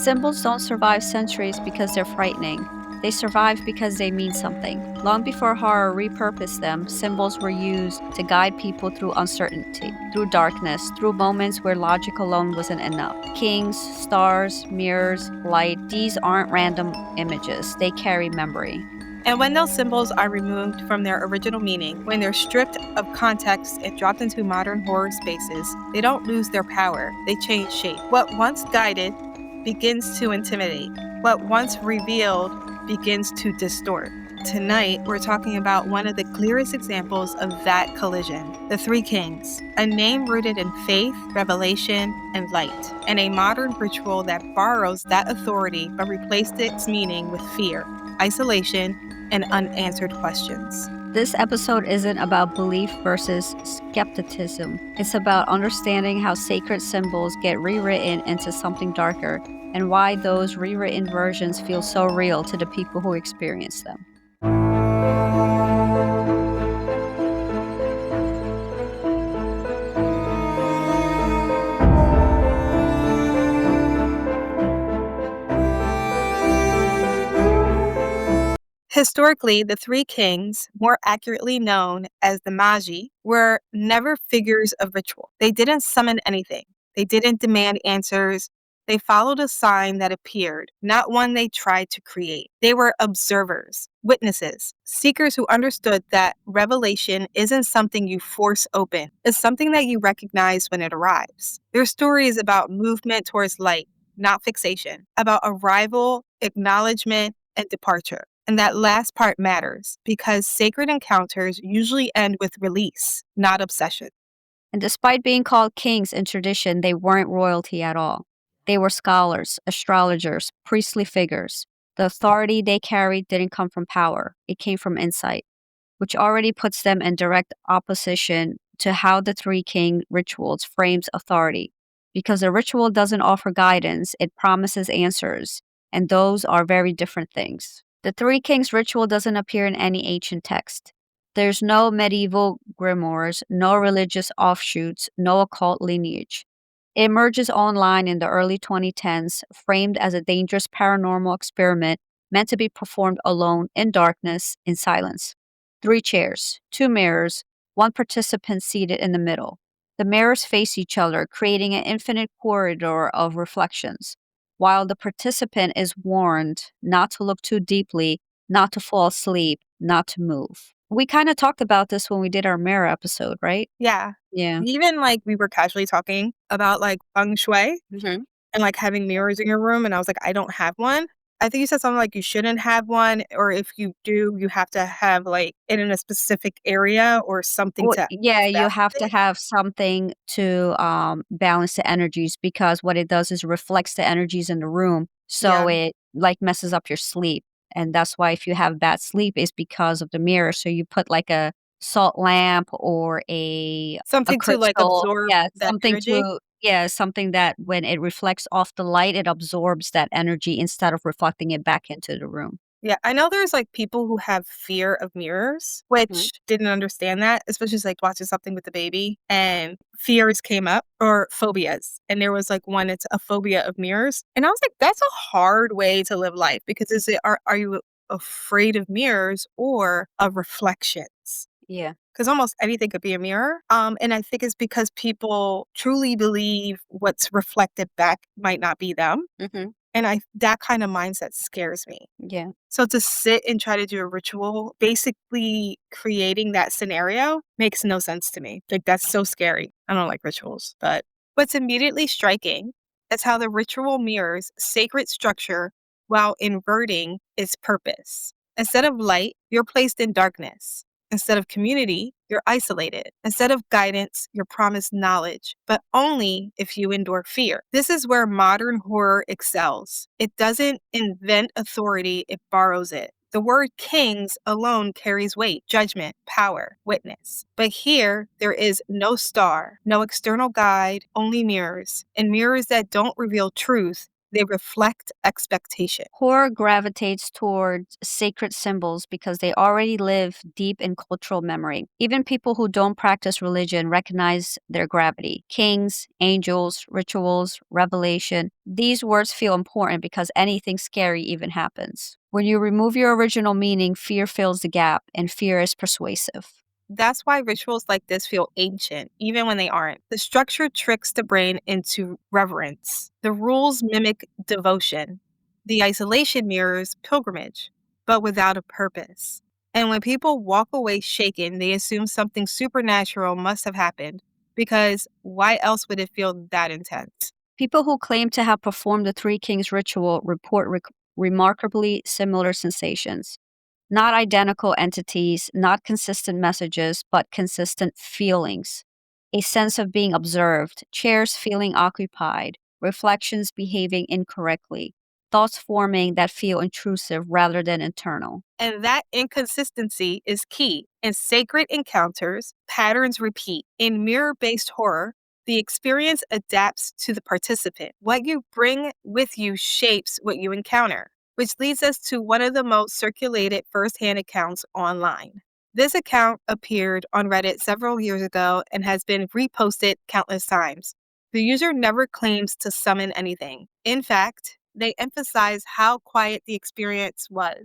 Symbols don't survive centuries because they're frightening. They survive because they mean something. Long before horror repurposed them, symbols were used to guide people through uncertainty, through darkness, through moments where logic alone wasn't enough. Kings, stars, mirrors, light, these aren't random images, they carry memory. And when those symbols are removed from their original meaning, when they're stripped of context and dropped into modern horror spaces, they don't lose their power, they change shape. What once guided begins to intimidate. What once revealed begins to distort. Tonight, we're talking about one of the clearest examples of that collision, the Three Kings, a name rooted in faith, revelation, and light, and a modern ritual that borrows that authority but replaced its meaning with fear, isolation, and unanswered questions. This episode isn't about belief versus skepticism. It's about understanding how sacred symbols get rewritten into something darker and why those rewritten versions feel so real to the people who experience them. Historically, the Three Kings, more accurately known as the Magi, were never figures of ritual. They didn't summon anything. They didn't demand answers. They followed a sign that appeared, not one they tried to create. They were observers, witnesses, seekers who understood that revelation isn't something you force open. It's something that you recognize when it arrives. Their story is about movement towards light, not fixation, about arrival, acknowledgement, and departure. And that last part matters because sacred encounters usually end with release, not obsession. And despite being called kings in tradition, they weren't royalty at all. They were scholars, astrologers, priestly figures. The authority they carried didn't come from power, it came from insight, which already puts them in direct opposition to how the Three King rituals frames authority. Because a ritual doesn't offer guidance, it promises answers, and those are very different things. The Three Kings ritual doesn't appear in any ancient text. There's no medieval grimoires, no religious offshoots, no occult lineage. It emerges online in the early 2010s, framed as a dangerous paranormal experiment meant to be performed alone, in darkness, in silence. 3 chairs, 2 mirrors, 1 participant seated in the middle. The mirrors face each other, creating an infinite corridor of reflections, while the participant is warned not to look too deeply, not to fall asleep, not to move. We kind of talked about this when we did our mirror episode, right? Yeah. Yeah. Even we were casually talking about feng shui Mm-hmm. and having mirrors in your room. And I was like, I don't have one. I think you said something like you shouldn't have one, or if you do, you have to have it in a specific area or something Well, to yeah, you affect have to it. have something to balance the energies because what it does is reflects the energies in the room, so Yeah. it messes up your sleep, and that's why if you have bad sleep, is because of the mirror. So you put a salt lamp or a Something to crystal, absorb yeah, that something energy. something that when it reflects off the light, it absorbs that energy instead of reflecting it back into the room. Yeah, I know there's people who have fear of mirrors, Mhm. which didn't understand that, especially just watching something with the baby and fears came up or phobias. And there was one, it's a phobia of mirrors. And I was like, that's a hard way to live life because are you afraid of mirrors or of reflections? Yeah. Because almost anything could be a mirror. And I think it's because people truly believe what's reflected back might not be them. Mhm. And that kind of mindset scares me. Yeah. So to sit and try to do a ritual, basically creating that scenario makes no sense to me. That's so scary. I don't like rituals. But what's immediately striking is how the ritual mirrors sacred structure while inverting its purpose. Instead of light, you're placed in darkness. Instead of community, you're isolated. Instead of guidance, you're promised knowledge, but only if you endure fear. This is where modern horror excels. It doesn't invent authority, it borrows it. The word kings alone carries weight, judgment, power, witness. But here, there is no star, no external guide, only mirrors. And mirrors that don't reveal truth, They reflect expectation. Horror gravitates towards sacred symbols because they already live deep in cultural memory. Even people who don't practice religion recognize their gravity. Kings, angels, rituals, revelation. These words feel important because anything scary even happens. When you remove your original meaning, fear fills the gap, and fear is persuasive. That's why rituals like this feel ancient, even when they aren't. The structure tricks the brain into reverence. The rules mimic devotion. The isolation mirrors pilgrimage, but without a purpose. And when people walk away shaken, they assume something supernatural must have happened, because why else would it feel that intense? People who claim to have performed the Three Kings ritual report remarkably similar sensations. Not identical entities, not consistent messages, but consistent feelings. A sense of being observed, chairs feeling occupied, reflections behaving incorrectly, thoughts forming that feel intrusive rather than internal. And that inconsistency is key. In sacred encounters, patterns repeat. In mirror based horror, the experience adapts to the participant. What you bring with you shapes what you encounter, which leads us to one of the most circulated firsthand accounts online. This account appeared on Reddit several years ago and has been reposted countless times. The user never claims to summon anything. In fact, they emphasize how quiet the experience was,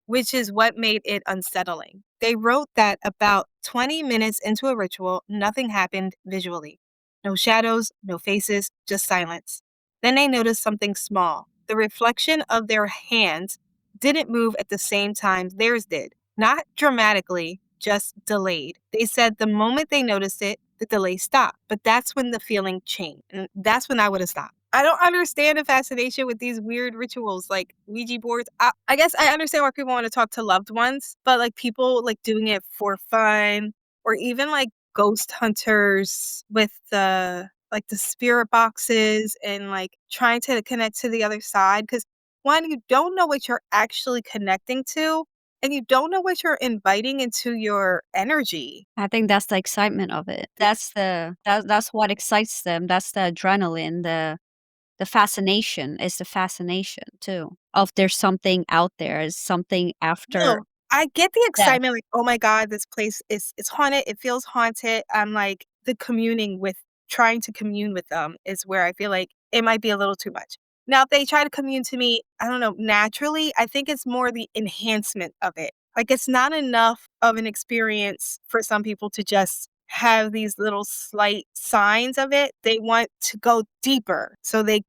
which is what made it unsettling. They wrote that about 20 minutes into a ritual, nothing happened visually. No shadows, no faces, just silence. Then they noticed something small. The reflection of their hands didn't move at the same time theirs did. Not dramatically, just delayed. They said the moment they noticed it, the delay stopped. But that's when the feeling changed. And that's when I would have stopped. I don't understand the fascination with these weird rituals like Ouija boards. I guess I understand why people want to talk to loved ones, but like people like doing it for fun or even like ghost hunters with the spirit boxes and like trying to connect to the other side because one, you don't know what you're actually connecting to and you don't know what you're inviting into your energy. I think that's the excitement of it. That's what excites them. That's the adrenaline, the fascination is the fascination too of there's something out there, is something after No, I get the death. excitement, like, "Oh my god, this place is haunted, it feels haunted." I'm like, the communing with trying to commune with them is where I feel like it might be a little too much. Now, if they try to commune to me, I don't know, naturally, I think it's more the enhancement of it. Like, it's not enough of an experience for some people to just have these little slight signs of it. They want to go deeper. So they,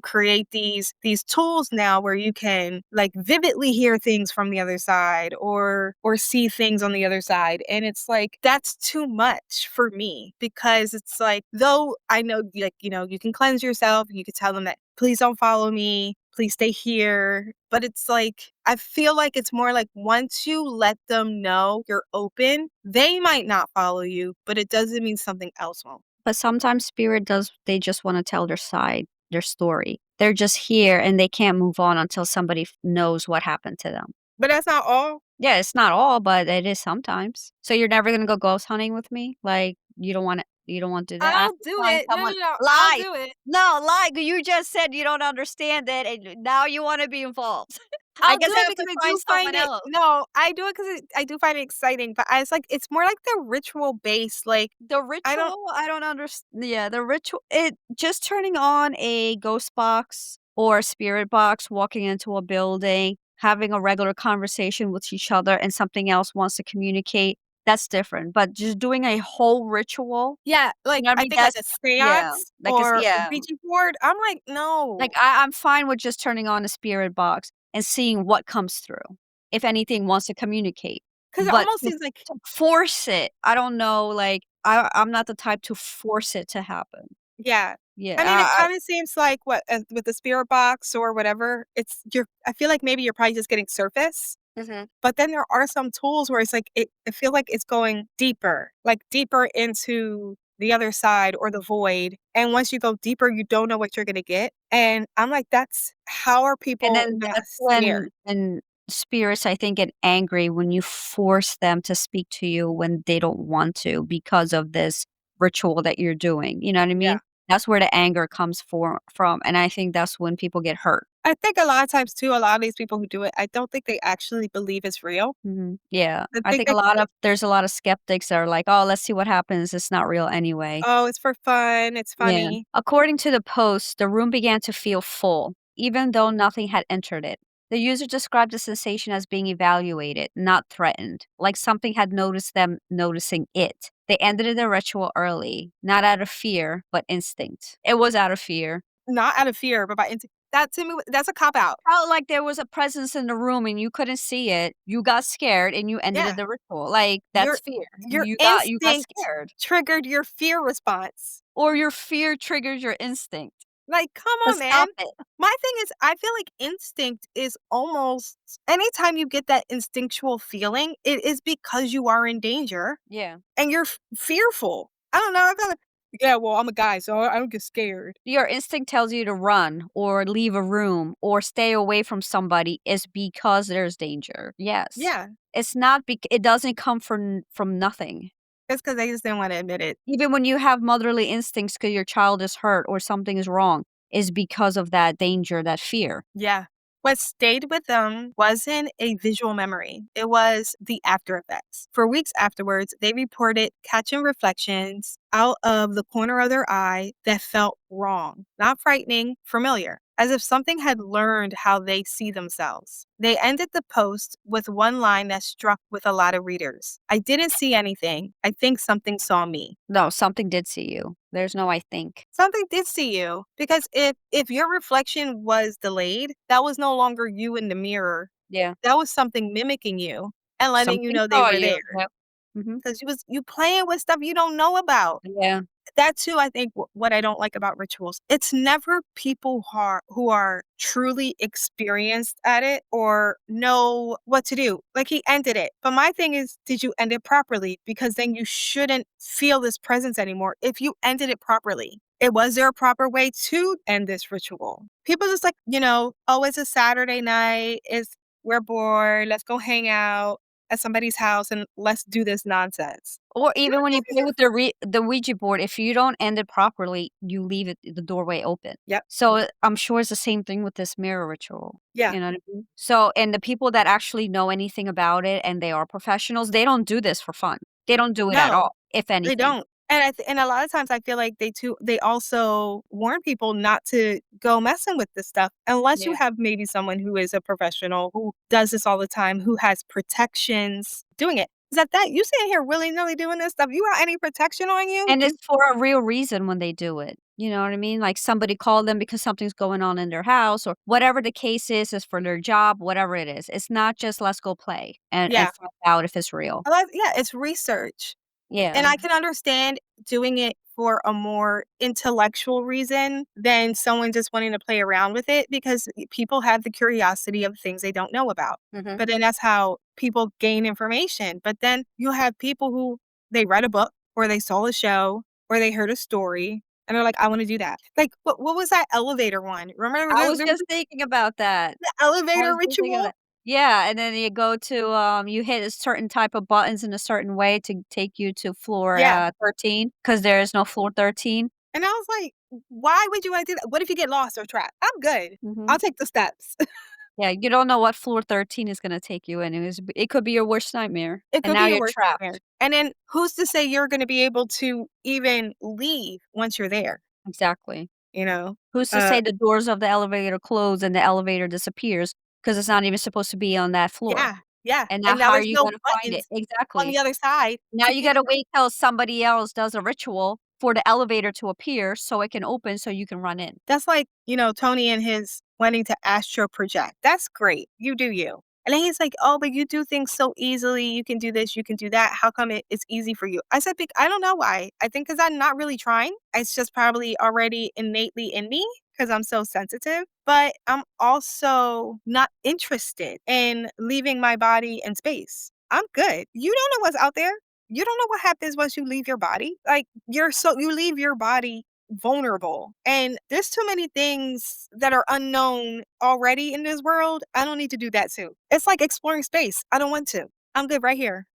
create these tools now where you can like vividly hear things from the other side or see things on the other side. And it's like that's too much for me because it's like though I know like, you can cleanse yourself, you could tell them that please don't follow me. Please stay here. But it's like, I feel like it's more like once you let them know you're open, they might not follow you, but it doesn't mean something else won't. But sometimes spirit does they just wanna tell their side, their story. They're just here and they can't move on until somebody knows what happened to them. But that's not all. Yeah, it's not all, but it is sometimes. So you're never gonna go ghost hunting with me? Like, you don't wanna do that? I have I'll to do find it. No, someone. no, no. I'll Lie! do it. No, lie, you just said you don't understand it, and now you wanna be involved. I I'll do guess I it have because to I find do someone find it. else. No, I do it because I do find it exciting. But it's like it's more like the ritual base. Like The I don't. ritual, I don't understand. Yeah, the ritual it just turning on a ghost box or a spirit box, walking into a building, having a regular conversation with each other, and something else wants to communicate, that's different, but just doing a whole ritual, Yeah, you like know what I I mean? think like That's a yeah, seance like, it's or a yeah. Ouija board. I'm like Like, no, I'm fine with just turning on a spirit box and seeing what comes through, if anything wants to communicate, because it but almost to seems like force it, I don't know, like, I'm not the type to force it to happen. yeah. Yeah, I mean, it kind of seems like what with the spirit box or whatever. It's you're. I feel like maybe you're probably just getting surface. mhm. But then there are some tools where it's like I feel like it's going deeper, like deeper into the other side or the void. And once you go deeper, you don't know what you're gonna get. And I'm like, that's how are And people then not that's scared? when spirits, I think, get angry when you force them to speak to you when they don't want to because of this ritual that you're doing, you know what I Yeah. mean? That's where the anger comes from, and I think that's when people get hurt. I think a lot of times too, a lot of these people who do it, I don't think they actually believe it's real. Mhm. Yeah. I I think think a they lot of there's a lot of skeptics that are like, "Oh, let's see what happens. It's not real anyway." "Oh, it's for fun, it's Yeah. funny." According to the post, the room began to feel full, even though nothing had entered it. The user described the sensation as being evaluated, not threatened, like something had noticed them noticing it. They ended the ritual early, not out of fear, but instinct. It was out of fear. Not out of fear, but by instinct. That to me, that's a cop out. Felt like there was a presence in the room and you couldn't see it. You got scared and you ended Yeah. the ritual. Like, Your that's fear. your You got instinct scared. triggered your fear response. Or your fear triggers your instinct. Like, come But on, man. stop it. My thing is, I feel like instinct is almost anytime you get that instinctual feeling, it is because you are in danger Yeah. and you're fearful. I don't know. I feel like, yeah, well, I'm a guy, so I don't get scared. Your instinct tells you to run or leave a room or stay away from somebody is because there's danger. Yes. Yeah, It's not it doesn't come from nothing. it's because they just didn't want to admit it. Even when you have motherly instincts because your child is hurt or something is wrong, is because of that danger, that fear. Yeah. What stayed with them wasn't a visual memory, it was the after effects. For weeks afterwards, they reported catching reflections out of the corner of their eye that felt wrong, not frightening, familiar, as if something had learned how they see themselves. They ended the post with one line that struck with a lot of readers: "I didn't see anything. I think something saw me." No, something did see you. There's no I think. Something did see you, because if your reflection was delayed, that was no longer you in the mirror. Yeah. That was something mimicking you and letting you Something know they saw were you. there. Yep. Mhm. Because you playing with stuff you don't know about. Yeah. That too, I think what I don't like about rituals, it's never people who are truly experienced at it or know what to do. Like, he ended it. But my thing is, did you end it properly? Because then you shouldn't feel this presence anymore if you ended it properly. It was there a proper way to end this ritual? People just like, oh, it's a Saturday night, we're bored, let's go hang out at somebody's house and let's do this nonsense. Or You even when you ended play it. with the Ouija board, if you don't end it properly, you leave the doorway open. Yep. So, I'm sure it's the same thing with this mirror ritual, Yeah. you know what I mean? So and the people that actually know anything about it and they are professionals, they don't do this for fun. They don't do it at No. all, if They anything. don't. And a lot of times I feel like they also warn people not to go messing with this stuff unless you Yeah. have maybe someone who is a professional who does this all the time, who has protections doing it. Is that you sitting here willy-nilly doing this stuff, you got any protection on you? And it's for a real reason when they do it, you know what I mean? Like, somebody called them because something's going on in their house or whatever the case is for their job, whatever it is. It's not just, "Let's go play and Yeah. find out if it's real." Yeah, it's research. And Yeah. I can understand doing it for a more intellectual reason than someone just wanting to play around with it, because people have the curiosity of things they don't know about. Mhm. But then that's how people gain information. But then you'll have people who they read a book or they saw a show or they heard a story and they're like, I want to do that. Like, what was that elevator one? Remember I there, was there was just thinking about that. the I elevator was just thinking of ritual? that. Yeah, and then you go to, you hit a certain type of buttons in a certain way to take you to floor, Yeah. 13 because there is no floor 13. And I was like, why would you want to do that? What if you get lost or trapped? I'm good. Mhm. I'll take the steps. Yeah, you don't know what floor 13 is gonna take you in. It could be your worst nightmare, It and could now be your you're worst nightmare. trapped. And then who's to say you're gonna be able to even leave once you're there, Exactly. you know? Who's to Uh, say the doors of the elevator close and the elevator disappears because it's not even supposed to be on that floor? yeah, yeah, And now and now how are there's you no gonna find it? buttons on Exactly. the other side Now to you get gotta you wait till somebody else does a ritual for the elevator to appear so it can open so you can run in. That's like, Tony and his wanting to astro project. That's great. You do you. And then he's like, "Oh, but you do things so easily. You can do this, you can do that. How come it's easy for you?" I said, I don't know why. I think because I'm not really trying. It's just probably already innately in me because I'm so sensitive. But I'm also not interested in leaving my body in space. I'm good. You don't know what's out there. You don't know what happens once you leave your body. Like, you leave your body vulnerable. And there's too many things that are unknown already in this world. I don't need to do that too. It's like exploring space. I don't want to. I'm good right here.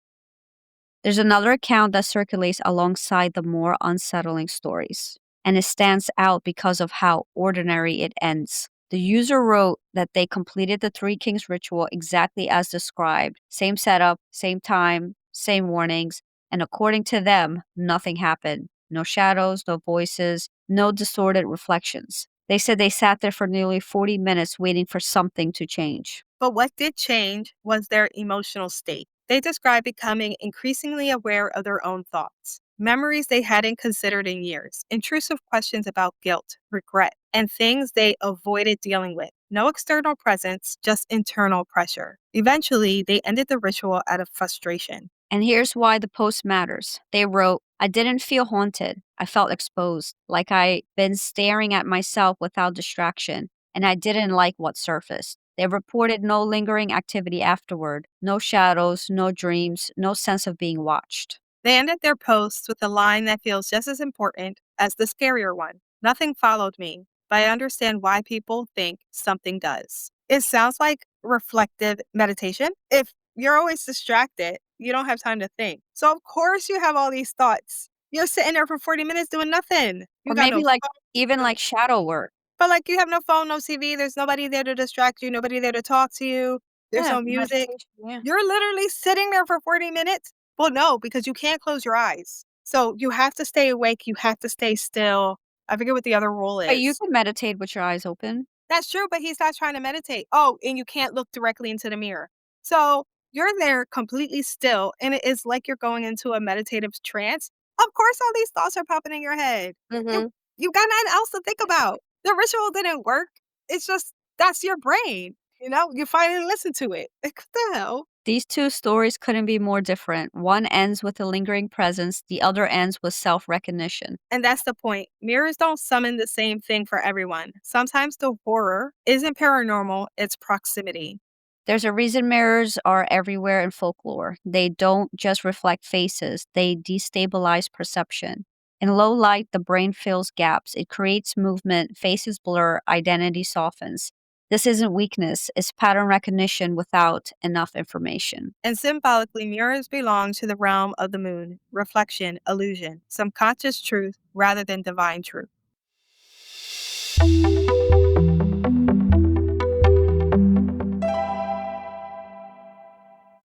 There's another account that circulates alongside the more unsettling stories. and it stands out because of how ordinary it ends. The user wrote that they completed the Three Kings ritual exactly as described, same setup, same time, same warnings, and according to them, nothing happened. No shadows, no voices, no distorted reflections. They said they sat there for nearly 40 minutes waiting for something to change. But what did change was their emotional state. They described becoming increasingly aware of their own thoughts, memories they hadn't considered in years, intrusive questions about guilt, regret, and things they avoided dealing with. No external presence, just internal pressure. Eventually, they ended the ritual out of frustration. And here's why the post matters. They wrote, I didn't feel haunted. I felt exposed, like I'd been staring at myself without distraction, and I didn't like what surfaced. They reported no lingering activity afterward, no shadows, no dreams, no sense of being watched. They ended their posts with a line that feels just as important as the scarier one. Nothing followed me, but I understand why people think something does. It sounds like reflective meditation. If you're always distracted, you don't have time to think. So, of course, you have all these thoughts. You're sitting there for 40 minutes doing nothing. You Or got no maybe like even phone. like shadow work. But, like, you have no phone, no TV, there's nobody there to distract you, nobody there to talk to you, there's Yeah, no music. meditation. Yeah. You're literally sitting there for 40 minutes? Well, no, because you can't close your eyes. So, you have to stay awake, you have to stay still. I forget what the other rule But you is. can meditate with your eyes open. That's true, but he's not trying to meditate. Oh, and you can't look directly into the mirror. So, you're there completely still, and it is like you're going into a meditative trance. Of course, all these thoughts are popping in your head. You Mhm. you got nothing else to think about. The ritual didn't work. It's just that's your brain. You finally listen to it. Like, what the hell? These two stories couldn't be more different. One ends with a lingering presence, the other ends with self recognition. And that's the point. Mirrors don't summon the same thing for everyone. Sometimes the horror isn't paranormal, it's proximity. There's a reason mirrors are everywhere in folklore. They don't just reflect faces, they destabilize perception. In low light, the brain fills gaps. It creates movement, faces blur, identity softens. This isn't weakness, it's pattern recognition without enough information. And symbolically, mirrors belong to the realm of the moon, reflection, illusion, subconscious truth rather than divine truth.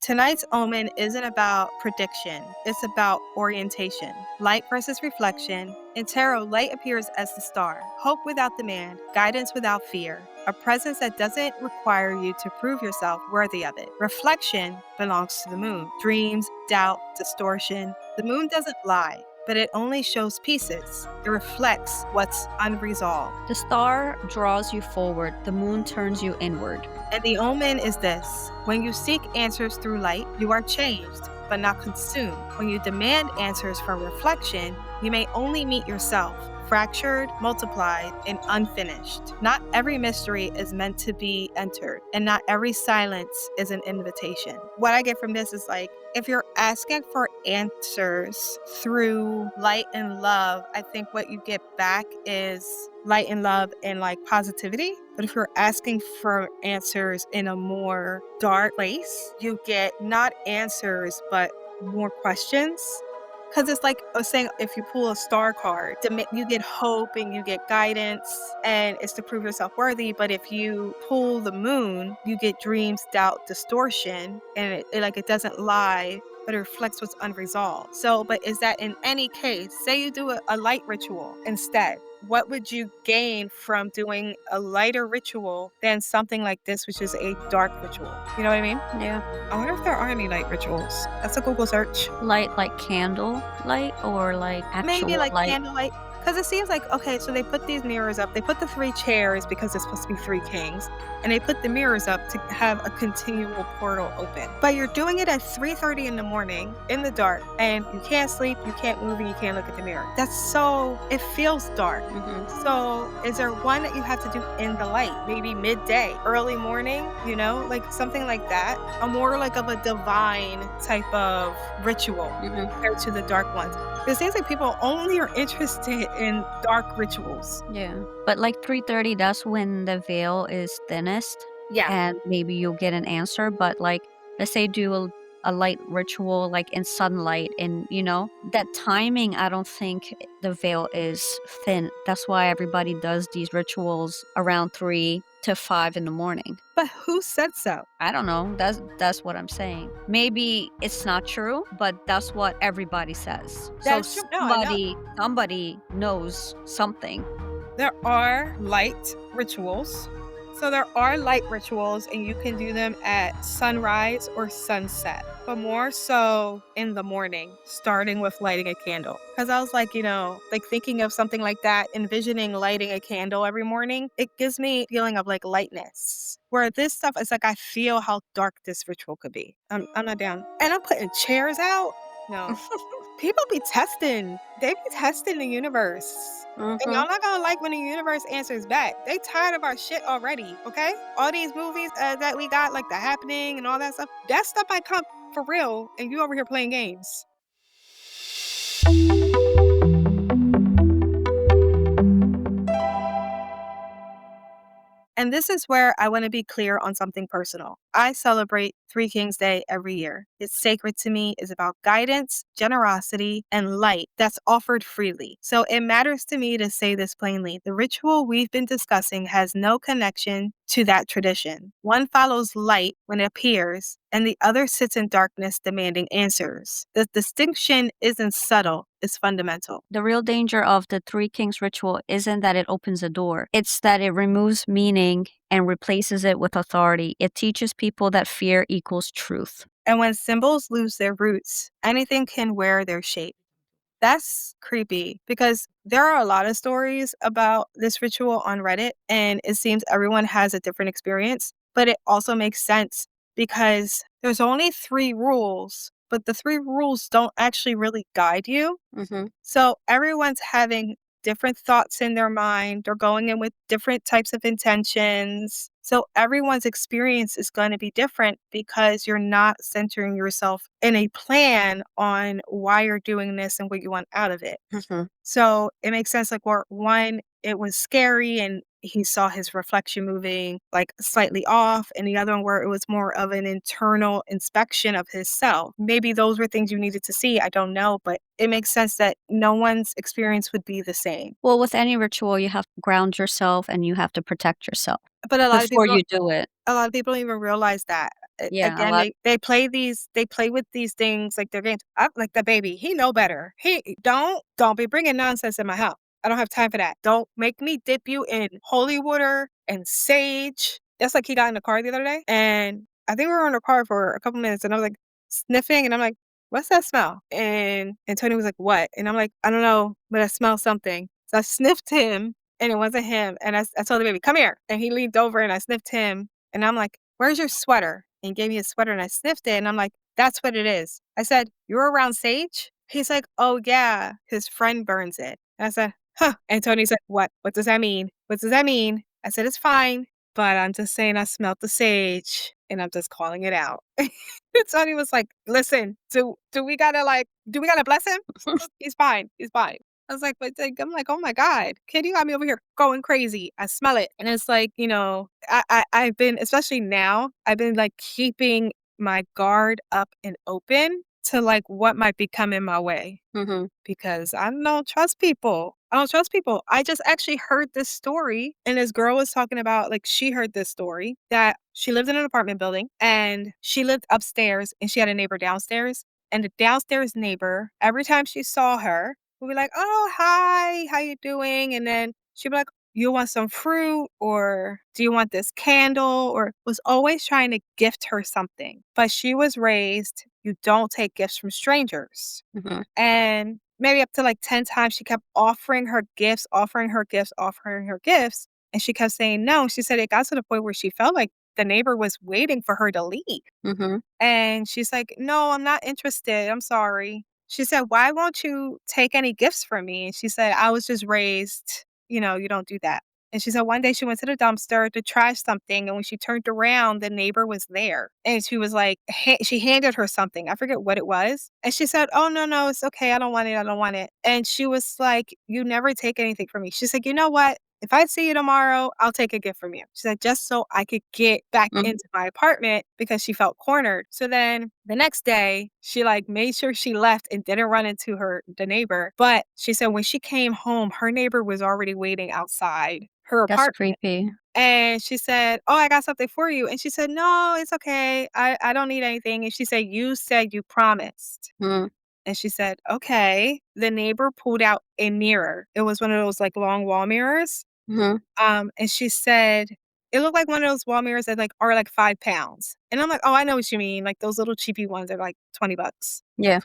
Tonight's omen isn't about prediction, it's about orientation. Light versus reflection. In tarot, light appears as the star, hope without demand, guidance without fear, a presence that doesn't require you to prove yourself worthy of it. Reflection belongs to the moon. Dreams, doubt, distortion. The moon doesn't lie, but it only shows pieces. It reflects what's unresolved. The star draws you forward, the moon turns you inward. And the omen is this: when you seek answers through light, you are changed, but not consumed. When you demand answers from reflection, you may only meet yourself, fractured, multiplied, and unfinished. Not every mystery is meant to be entered, and not every silence is an invitation. What I get from this is like, if you're asking for answers through light and love, I think what you get back is light and love and like positivity. But if you're asking for answers in a more dark place, you get not answers, but more questions. Because it's like I was saying, if you pull a star card, you get hope and you get guidance, and it's to prove yourself worthy. But if you pull the moon, you get dreams, doubt, distortion, and it doesn't lie, but it reflects what's unresolved. So, but is that in any case, say you do a light ritual instead, what would you gain from doing a lighter ritual than something like this, which is a dark ritual? You know what I mean? Yeah. I wonder if there are any light rituals. That's a Google search. Light like candle light or like actual Maybe like light? candlelight. Because it seems like, okay, so they put these mirrors up. They put the 3 chairs because it's supposed to be 3 kings. And they put the mirrors up to have a continual portal open. But you're doing it at 3:30 in the morning in the dark. And you can't sleep, you can't move, and you can't look at the mirror. It feels dark. Mhm. So is there one that you have to do in the light? Maybe midday, early morning, like something like that? A more like of a divine type of ritual Mhm. compared to the dark ones. It seems like people only are interested in dark rituals. Yeah. But like 3:30, that's when the veil is thinnest Yeah. and maybe you'll get an answer. But like let's say do a light ritual like in sunlight and that timing. I don't think the veil is thin. That's why everybody does these rituals around 3 to 5 in the morning. But who said so? I don't know. That's what I'm saying. Maybe it's not true, but that's what everybody says. That So is true. No, I know. somebody knows something. There are light rituals. So there are light rituals, and you can do them at sunrise or sunset, but more so in the morning, starting with lighting a candle. Because I was like, like thinking of something like that, envisioning lighting a candle every morning, it gives me a feeling of like lightness. Where this stuff is like, I feel how dark this ritual could be. I'm not down. And I'm putting chairs out. No. People be testing. They be testing the universe. And Mhm. y'all not gonna like when the universe answers back. They tired of our shit already, okay? All these movies that we got, like The Happening and all that stuff might come for real, and you over here playing games. And this is where I want to be clear on something personal. I celebrate Three Kings Day every year. It's sacred to me, it's about guidance, generosity, and light that's offered freely. So it matters to me to say this plainly. The ritual we've been discussing has no connection to that tradition. One follows light when it appears, and the other sits in darkness demanding answers. The distinction isn't subtle, it's fundamental. The real danger of the Three Kings ritual isn't that it opens a door, it's that it removes meaning and replaces it with authority. It teaches people that fear equals truth. And when symbols lose their roots, anything can wear their shape. That's creepy because there are a lot of stories about this ritual on Reddit, and it seems everyone has a different experience. But it also makes sense because there's only three rules, but the three rules don't actually really guide you. Hmm. So everyone's having different thoughts in their mind. They're going in with different types of intentions. So everyone's experience is going to be different because you're not centering yourself in a plan on why you're doing this and what you want out of it. Hmm. So it makes sense, like, where one, it was scary and he saw his reflection moving like slightly off, and the other one where it was more of an internal inspection of his self. Maybe those were things you needed to see. I don't know, but it makes sense that no one's experience would be the same. Well, with any ritual, you have to ground yourself and you have to protect yourself But before you do it. a lot of people don't even realize that. Yeah, a Again, lot. they play with these things like they're games. I'm like the baby. He know better. He don't be bringing nonsense in my house. I don't have time for that. Don't make me dip you in holy water and sage. That's like he got in the car the other day, and I think we were in the car for a couple minutes, and I was like sniffing, and I'm like, "What's that smell?" And Tony was like, "What?" And I'm like, "I don't know, but I smell something." So I sniffed him, and it wasn't him. And I told the baby, "Come here." And he leaned over and I sniffed him. And I'm like, "Where's your sweater?" And he gave me a sweater and I sniffed it. And I'm like, "That's what it is." I said, "You're around sage?" He's like, "Oh, yeah. His friend burns it." And I said, "Huh." And Tony's like, "What? What does that mean? What does that mean?" I said, "It's fine. But I'm just saying I smelled the sage and I'm just calling it out." And Tony was like, "Listen, do we gotta bless him? He's fine. He's fine." I was like, but like, I'm like, "Oh my God, kid, you got me over here going crazy." I smell it. And it's like, I've been, especially now, I've been like keeping my guard up and open to like what might be coming my way Mhm. because I don't trust people. I don't trust people. I just actually heard this story, and this girl was talking about, like, she heard this story that she lived in an apartment building and she lived upstairs and she had a neighbor downstairs. And the downstairs neighbor, every time she saw her, would be like, "Oh, hi, how you doing?" And then she'd be like, "You want some fruit?" Or "Do you want this candle?" Or was always trying to gift her something. But she was raised, you don't take gifts from strangers. Mhm. And maybe up to like 10 times she kept offering her gifts, offering her gifts, offering her gifts. And she kept saying no. She said it got to the point where she felt like the neighbor was waiting for her to leave. Mhm. And she's like, "No, I'm not interested. I'm sorry." She said, "Why won't you take any gifts from me?" And she said, "I was just raised, you don't do that." And she said one day she went to the dumpster to try something. And when she turned around, the neighbor was there. And she was like, she handed her something. I forget what it was. And she said, "Oh, no, no, it's okay. I don't want it. I don't want it." And she was like, "You never take anything from me." She's like, "You know what? if I see you tomorrow, I'll take a gift from you. She said, just so I could get back Mhm. into my apartment because she felt cornered. So then the next day, she like made sure she left and didn't run into the neighbor. But she said when she came home, her neighbor was already waiting outside her That's apartment. creepy. And she said, "Oh, I got something for you." And she said, "No, it's okay. I don't need anything." And she said, "You said you promised." Mm, And she said, "Okay." The neighbor pulled out a mirror. It was one of those, like, long wall mirrors. mhm. And she said it looked like one of those wall mirrors that, like, are, like, 5 pounds. And I'm like, "Oh, I know what you mean." Like, those little cheapy ones are, like, 20 bucks. Yeah.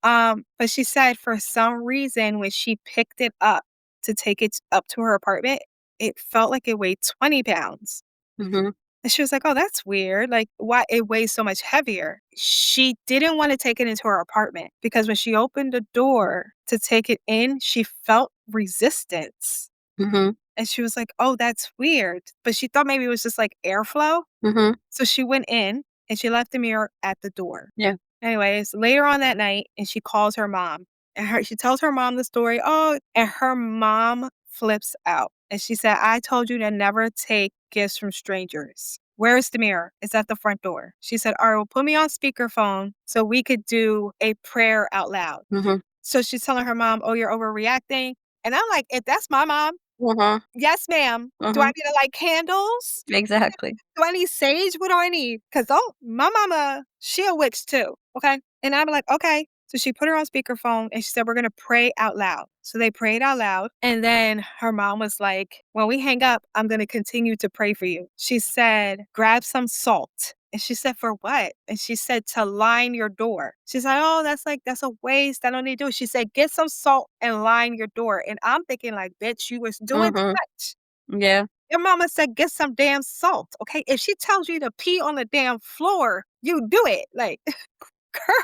But she said for some reason, when she picked it up to take it up to her apartment, it felt like it weighed 20 pounds. Mhm. And she was like, "Oh, that's weird. Like, why it weighs so much heavier?" She didn't wanna take it into her apartment because when she opened the door to take it in, she felt resistance. Mhm. And she was like, "Oh, that's weird." But she thought maybe it was just, like, airflow. Mhm. So she went in and she left the mirror at the door. Yeah. Anyways, later on that night, and she calls her mom, and she tells her mom the story, "Oh," and her mom flips out, and she said, "I told you to never take gifts from strangers. Where's the mirror? It's at the front door." She said, "Alright, well, put me on speakerphone so we could do a prayer out loud." Mhm. So she's telling her mom, "Oh, you're overreacting." And I'm like, "If that's my mom, Mhm. yes, ma'am. Do I Mhm. need to light candles? Exactly. Do I need sage? What do I need? Cause oh, my mama, she a witch too, okay?" And I'm like, "Okay." So she put her on speakerphone and she said, "We're gonna pray out loud." So they prayed out loud, and then her mom was like, "When we hang up, I'm gonna continue to pray for you." She said, "Grab some salt." And she said, "For what?" And she said, "To line your door." She's like, "Oh, that's a waste. I don't need to do it." She said, "Get some salt and line your door." And I'm thinking like, "Bitch, you was doing too Mhm. much." Yeah. Your mama said, "Get some damn salt," okay? If she tells you to pee on the damn floor, you do it. Like,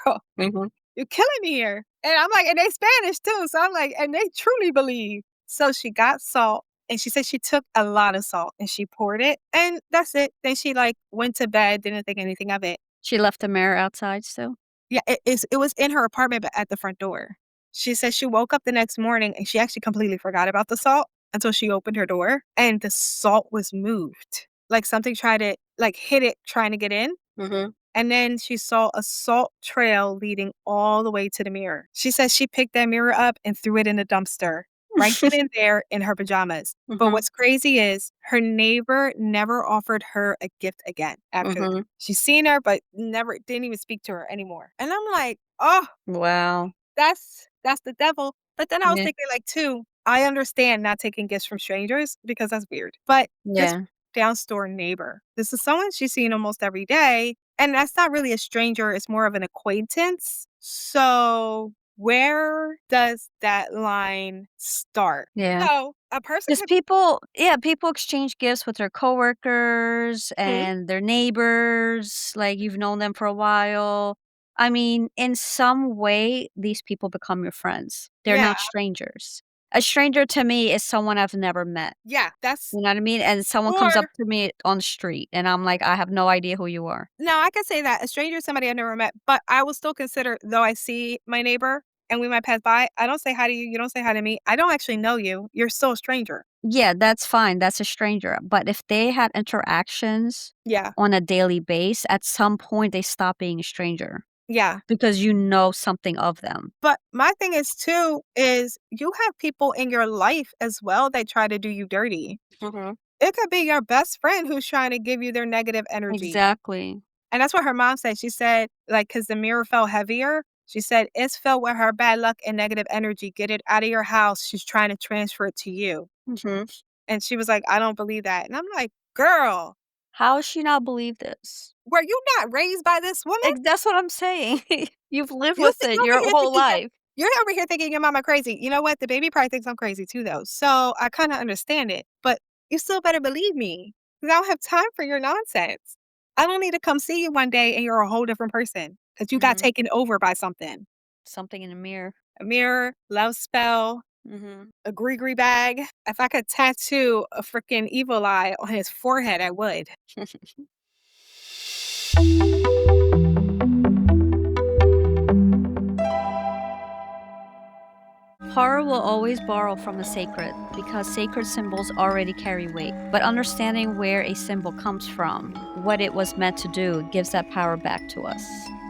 girl, Mhm. you're killing me here. And I'm like, and they Spanish too. So I'm like, and they truly believe. So she got salt and she said she took a lot of salt and she poured it and that's it. Then she like went to bed, didn't think anything of it. She left the mirror outside still? Yeah, it was in her apartment, but at the front door. She said she woke up the next morning and she actually completely forgot about the salt until she opened her door and the salt was moved. Like something tried to like hit it trying to get in. Mhm. And then she saw a salt trail leading all the way to the mirror. She says she picked that mirror up and threw it in the dumpster right then and there in her pajamas. But Mhm. what's crazy is her neighbor never offered her a gift again after that. Mhm. She's seen her, but never didn't even speak to her anymore. And I'm like, oh, Wow. that's the devil. But then I was Yeah. thinking like too, I understand not taking gifts from strangers because that's weird. But this Yeah. downstore neighbor, this is someone she's seen almost every day. And that's not really a stranger, it's more of an acquaintance. So where does that line start? Yeah. So a person 'Cause could people exchange gifts with their coworkers mhm, and their neighbors, like, you've known them for a while. I mean, in some way, these people become your friends. They're yeah, not strangers. A stranger to me is someone I've never met, yeah, that's you know what I mean? And someone or comes up to me on the street, and I'm like, "I have no idea who you are." no, I can say that. A stranger is somebody I've never met, but I will still consider though I see my neighbor and we might pass by, I don't say hi to you, you don't say hi to me. I don't actually know you. You're still a stranger. Yeah, that's fine, that's a stranger, but if they had interactions Yeah. on a daily base, at some point, they stop being a stranger Yeah. because you know something of them. But my thing is too, is you have people in your life as well that try to do you dirty. Mhm. It could be your best friend who's trying to give you their negative energy. Exactly. And that's what her mom said. She said, like, because the mirror felt heavier. She said, it's filled with her bad luck and negative energy. Get it out of your house. She's trying to transfer it to you. Mhm. And she was like, I don't believe that. And I'm like, girl, How does she not believe this? were you not raised by this woman? That's what I'm saying. You've lived You with think it you're over your here whole thinking life. you're over here thinking your mama crazy. You know what? The baby probably thinks I'm crazy too, though. So I kind of understand it, but you still better believe me because I don't have time for your nonsense. I don't need to come see you one day and you're a whole different person because you got Mhm. taken over by something. Something in the mirror. A mirror, love spell, Mhm. a gree bag. If I could tattoo a freaking evil eye on his forehead, I would. Horror will always borrow from the sacred because sacred symbols already carry weight. But understanding where a symbol comes from, what it was meant to do, gives that power back to us.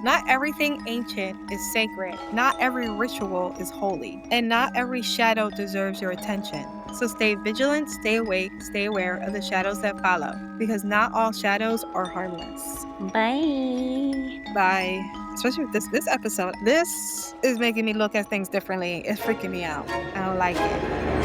Not everything ancient is sacred. Not every ritual is holy. And not every shadow deserves your attention. So stay vigilant, stay awake, stay aware of the shadows that follow, because not all shadows are harmless. Bye. Bye. Especially with this episode. This is making me look at things differently. It's freaking me out. I don't like it.